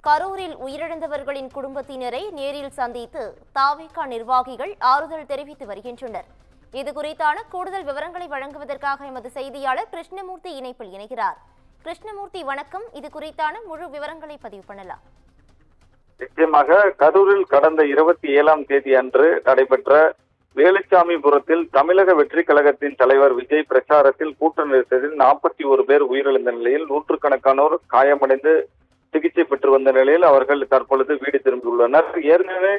கரூரில் உயிரிழந்தவர்களின் குடும்பத்தினரை நேரில் சந்தித்து தாவேகா நிர்வாகிகள் ஆறுதல் தெரிவித்து வருகின்றனர். இது குறித்தான கூடுதல் விவரங்களை வழங்குவதற்காக எமது செய்தியாளர் கிருஷ்ணமூர்த்தி இணைப்பில் இணைகிறார். கிருஷ்ணமூர்த்தி வணக்கம். இது குறித்தான முழு விவரங்களை பதிவு பண்ணலாம். நிச்சயமாக கரூரில் கடந்த 27ஆம் தேதி அன்று நடைபெற்ற வேலுச்சாமிபுரத்தில் தமிழக வெற்றி கழகத்தின் தலைவர் விஜய் பிரச்சாரத்தில் கூட்ட நெரிசலில் 41 பேர் உயிரிழந்த நிலையில் நூற்றுக்கணக்கானோர் காயமடைந்து சிகிச்சை பெற்று வந்த நிலையில் அவர்கள் தற்பொழுது வீடு திரும்பியுள்ளனர். ஏற்கனவே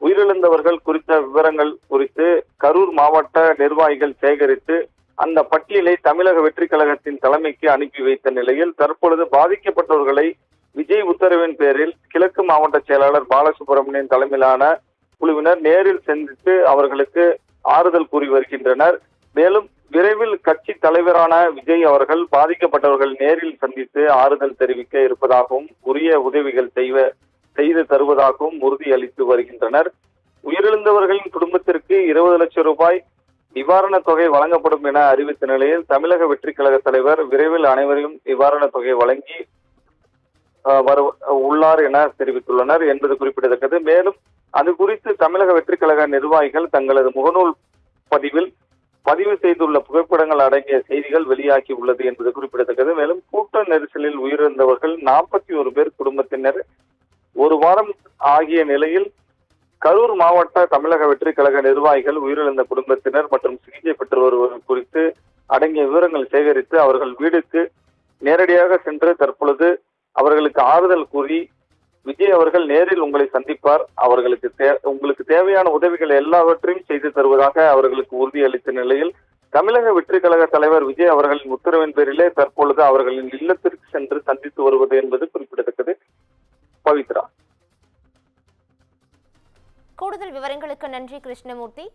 உயிரிழந்தவர்கள் குறித்த விவரங்கள் குறித்து கரூர் மாவட்ட நிர்வாகிகள் சேகரித்து அந்த பட்டியலை தமிழக வெற்றி கழகத்தின் தலைமைக்கு அனுப்பி வைத்த நிலையில் தற்பொழுது பாதிக்கப்பட்டவர்களை விஜய் உத்தரவின் பேரில் கிழக்கு மாவட்ட செயலாளர் பாலசுப்ரமணியன் தலைமையிலான குழுவினர் நேரில் சந்தித்து அவர்களுக்கு ஆறுதல் கூறி வருகின்றனர். மேலும் விரைவில் கட்சி தலைவரான விஜய் அவர்கள் பாதிக்கப்பட்டவர்கள் நேரில் சந்தித்து ஆறுதல் தெரிவிக்க இருப்பதாகவும் உரிய உதவிகள் செய்து தருவதாகவும் உறுதியளித்து வருகின்றனர். உயிரிழந்தவர்களின் குடும்பத்திற்கு 20 லட்சம் ரூபாய் நிவாரணத் தொகை வழங்கப்படும் என அறிவித்த நிலையில் தமிழக வெற்றி கழக தலைவர் விரைவில் அனைவரையும் நிவாரணத் தொகை வழங்கி உள்ளார் என தெரிவித்துள்ளனர் என்பது குறிப்பிடத்தக்கது. மேலும் அது குறித்து தமிழக வெற்றி கழக நிர்வாகிகள் தங்களது முகநூல் பதிவு செய்துள்ள புகைப்படங்கள் அடங்கிய செய்திகள் வெளியாகி உள்ளது என்பது குறிப்பிடத்தக்கது. மேலும் கூட்ட நெரிசலில் உயிரிழந்தவர்கள் 41 பேர் குடும்பத்தினர் ஒரு வாரம் ஆகிய நிலையில் கரூர் மாவட்ட தமிழக வெற்றி கழக நிர்வாகிகள் உயிரிழந்த குடும்பத்தினர் மற்றும் சிகிச்சை பெற்று வருவது குறித்து அடங்கிய விவரங்கள் சேகரித்து அவர்கள் வீடுக்கு நேரடியாக சென்று தற்பொழுது அவர்களுக்கு ஆறுதல் கூறி விஜய் அவர்கள் நேரில் உங்களை சந்திப்பார், உங்களுக்கு தேவையான உதவிகள் எல்லாவற்றையும் செய்து தருவதாக அவர்களுக்கு உறுதியளித்த நிலையில் தமிழக வெற்றி கழக தலைவர் விஜய் அவர்களின் உத்தரவின் பேரிலே தற்பொழுது அவர்களின் இல்லத்திற்கு சென்று சந்தித்து வருவது என்பது குறிப்பிடத்தக்கது. பவித்ரா, கூடுதல் விவரங்களுக்கு நன்றி கிருஷ்ணமூர்த்தி.